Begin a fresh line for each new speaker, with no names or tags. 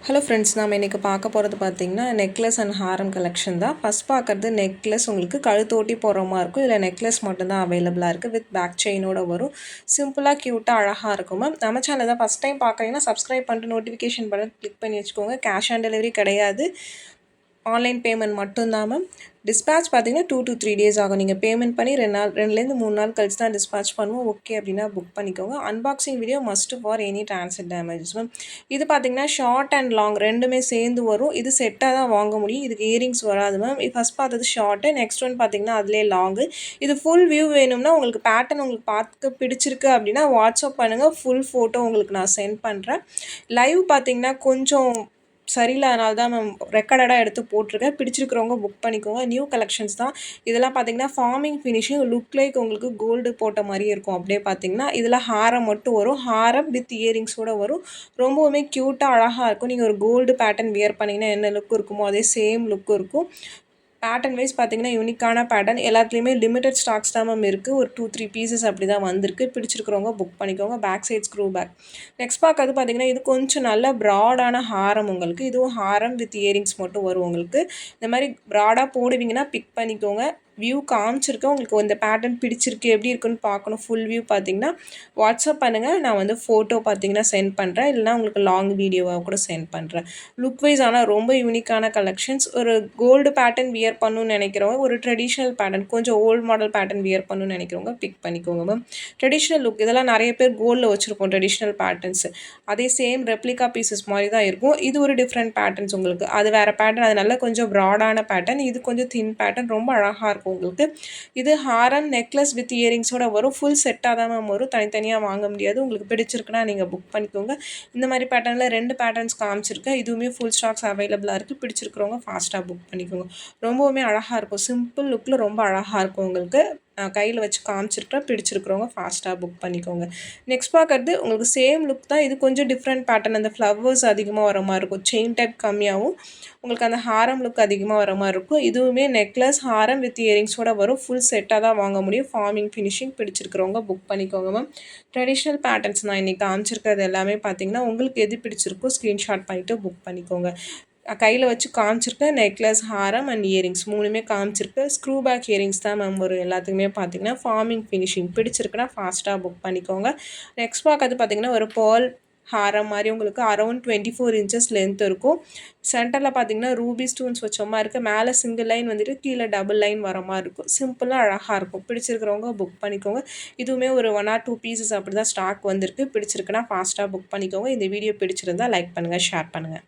Hello friends, நாம் இன்றைக்கி பார்க்க போகிறது பார்த்திங்கன்னா நெக்லஸ் அண்ட் ஹாரம் கலெக்ஷன் தான். ஃபஸ்ட் பார்க்குறது நெக்லஸ் உங்களுக்கு கழுத்தோட்டி போடுற மாதிரி இருக்கும். இதில் நெக்லஸ் மட்டும்தான் அவைலபிளாக இருக்குது. வித் பேக் செயினோட வரும். சிம்பிளாக க்யூட்டாக அழகாக இருக்கும் மேம். நம்ம சேனல் தான் ஃபஸ்ட் டைம் பார்க்குறீங்கன்னா சப்ஸ்கிரைப் பண்ணிட்டு நோட்டிஃபிகேஷன் பட்டன் கிளிக் பண்ணி வச்சுக்கோங்க. கேஷ் ஆன் டெலிவரி கிடையாது, ஆன்லைன் பேமெண்ட் மட்டும்தான் மேம். டிஸ்பேச் பார்த்தீங்கன்னா 2 to 3 days ஆகும். நீங்கள் பேமெண்ட் பண்ணி 2லேருந்து 3 நாள் கழிச்சு தான் டிஸ்பேச் பண்ணுவோம். ஓகே அப்படின்னா புக் பண்ணிக்கோங்க. Unboxing video must for any transit damages ma'am. இது பார்த்தீங்கன்னா ஷார்ட் அண்ட் லாங் ரெண்டுமே சேர்ந்து வரும். இது செட்டாக தான் வாங்க முடியும். இதுக்கு இயரிங்ஸ் வராது மேம். ஃபஸ்ட் பார்த்தது ஷார்ட்டு, நெக்ஸ்ட் ஒன் பார்த்தீங்கன்னா அதிலே லாங்கு. இது ஃபுல் வியூ வேணும்னா உங்களுக்கு பேட்டர்ன் உங்களுக்கு பார்க்க பிடிச்சிருக்கு அப்படின்னா வாட்ஸ்அப் பண்ணுங்கள். ஃபுல் ஃபோட்டோ உங்களுக்கு நான் சென்ட் பண்ணுறேன். லைவ் பார்த்தீங்கன்னா கொஞ்சம் சரியில்லை, அதனால தான் மேம் ரெக்கார்டடாக எடுத்து போட்டிருக்கேன். பிடிச்சிருக்கிறவங்க புக் பண்ணிக்கோங்க. நியூ கலெக்ஷன்ஸ் தான் இதெல்லாம். பார்த்தீங்கன்னா ஃபார்மிங் ஃபினிஷிங் லுக் லைக் உங்களுக்கு கோல்டு போட்ட மாதிரியே இருக்கும். அப்படியே பார்த்தீங்கன்னா இதில் ஹாரம் மட்டும் வரும். ஹாரம் வித் இயரிங்ஸோடு வரும். ரொம்பவுமே க்யூட்டாக அழகாக இருக்கும். நீங்கள் ஒரு கோல்டு பேட்டர்ன் வியர் பண்ணிங்கன்னா என்ன லுக் இருக்குமோ அதே சேம் லுக் இருக்கும். பேட்டர்ன் வைஸ் பார்த்தீங்கன்னா யூனிக்கான பேட்டர்ன். எல்லாத்துலேயுமே லிமிடெட் ஸ்டாக்ஸ் தான் மேம் இருக்குது. ஒரு 2-3 பீசஸ் அப்படி தான் வந்திருக்கு. பிடிச்சிருக்கிறவங்க புக் பண்ணிக்கோங்க. Back side screw back. Next பார்க்கறது பார்த்தீங்கன்னா இது கொஞ்சம் நல்ல ப்ராடான ஹாரம் உங்களுக்கு. இதுவும் ஹாரம் வித் இயரிங்ஸ் மட்டும் வரும் உங்களுக்கு. இந்த மாதிரி ப்ராடாக போடுவீங்கன்னா பிக் பண்ணிக்கோங்க. வியூ காமிச்சிருக்கேன். உங்களுக்கு இந்த பேட்டர்ன் பிடிச்சிருக்கு எப்படி இருக்குன்னு பார்க்கணும். ஃபுல் வியூ பார்த்தீங்கன்னா வாட்ஸ்அப் பண்ணுங்கள். நான் வந்து ஃபோட்டோ பார்த்தீங்கன்னா சென்ட் பண்ணுறேன். இல்லைனா உங்களுக்கு லாங் வீடியோவாக கூட சென்ட் பண்ணுறேன். லுக் வைஸ் ஆனால் ரொம்ப யூனிக்கான கலெக்ஷன்ஸ். ஒரு கோல்டு பேட்டர்ன் வியர் பண்ணணும்னு நினைக்கிறவங்க, ஒரு ட்ரெடிஷ்னல் பேட்டர்ன் கொஞ்சம் ஓல்டு மாடல் பேட்டர்ன் வியர் பண்ணணும்னு நினைக்கிறவங்க பிக் பண்ணிக்கோங்க மேம். ட்ரெடிஷ்னல் லுக் இதெல்லாம் நிறைய பேர் கோல்டில் வச்சுருப்போம் ட்ரெடிஷ்னல் பேட்டர்ன்ஸ். அதே சேம் ரெப்ளிகா பீசஸ் மாதிரி தான் இருக்கும். இது ஒரு டிஃப்ரெண்ட் பேட்டர்ன்ஸ் உங்களுக்கு. அது வேறு பேட்டர்ன். அது நல்லா கொஞ்சம் ப்ராடான பேட்டர்ன். இது கொஞ்சம் தின் பேட்டர்ன். ரொம்ப அழகாக இருக்கும் உங்களுக்கு. இது ஹாரம் நெக்லஸ் வித் இயரிங்ஸோட வரும். ஃபுல் செட்டாக தான் மேம் வரும். தனித்தனியாக வாங்க முடியாது. உங்களுக்கு பிடிச்சிருக்குன்னா நீங்கள் புக் பண்ணிக்கோங்க. இந்த மாதிரி பேட்டர்னில் 2 பேட்டர்ன்ஸ் காமிச்சிருக்கேன். இதுவுமே ஃபுல் ஸ்டாக்ஸ் அவைலபிளாக இருக்குது. பிடிச்சிருக்கிறவங்க ஃபாஸ்ட்டாக புக் பண்ணிக்கோங்க. ரொம்பவுமே அழகாக இருக்கும். சிம்பிள் லுக்கில் ரொம்ப அழகாக இருக்கும் உங்களுக்கு. கையில் வச்சு காமிச்சிருக்கிறேன். பிடிச்சிருக்கிறவங்க ஃபாஸ்ட்டாக புக் பண்ணிக்கோங்க. நெக்ஸ்ட் பார்க்குறது உங்களுக்கு சேம் லுக் தான். இது கொஞ்சம் டிஃப்ரெண்ட் பேட்டர்ன். அந்த ஃப்ளவர்ஸ் அதிகமாக வர மாதிரி இருக்கும். செயின் டைப் கம்மியாகவும் உங்களுக்கு அந்த ஹாரம் லுக் அதிகமாக வர மாதிரி இருக்கும். இதுவுமே நெக்லஸ் ஹாரம் வித் இயரிங்ஸோட வரும். ஃபுல் செட்டாக தான் வாங்க முடியும். ஃபார்மிங் ஃபினிஷிங் பிடிச்சிருக்கிறவங்க புக் பண்ணிக்கோங்க மேம். ட்ரெடிஷ்னல் பேட்டர்ன்ஸ் நான் இன்றைக்கி காமிச்சிருக்கிறது எல்லாமே பார்த்தீங்கன்னா உங்களுக்கு எது பிடிச்சிருக்கோ ஸ்க்ரீன்ஷாட் பண்ணிவிட்டு புக் பண்ணிக்கோங்க. கையில் வச்சு காமிச்சிருக்கேன். நெக்லஸ் ஹாரம் அண்ட் இயரிங்ஸ் 3மே காமிச்சிருக்கு. ஸ்க்ரூ பேக் இயரிங்ஸ் தான் மேம் வரும் எல்லாத்துக்குமே பார்த்தீங்கன்னா. ஃபார்மிங் ஃபினிஷிங் பிடிச்சிருக்குன்னா ஃபாஸ்ட்டாக புக் பண்ணிக்கோங்க. நெக்ஸ்ட் பார்க்கறது பார்த்தீங்கன்னா ஒரு பேர்ல் ஹாரம் மாதிரி உங்களுக்கு அரௌண்ட் 24 inches லென்த் இருக்கும். சென்டரில் பார்த்தீங்கன்னா ரூபி ஸ்டோன்ஸ் வச்ச மாதிரி இருக்குது. மேலே சிங்கிள் லைன் வந்துட்டு கீழே டபுள் லைன் வர மாதிரி இருக்கும். சிம்பிளாக அழகாக இருக்கும். பிடிச்சிருக்கிறவங்க புக் பண்ணிக்கோங்க. இதுவுமே ஒரு 1 or 2 பீசஸ் அப்படி தான் ஸ்டாக் வந்திருக்கு. பிடிச்சிருக்குன்னா ஃபாஸ்ட்டாக புக் பண்ணிக்கோங்க. இந்த வீடியோ பிடிச்சிருந்தால் லைக் பண்ணுங்கள், ஷேர் பண்ணுங்கள்.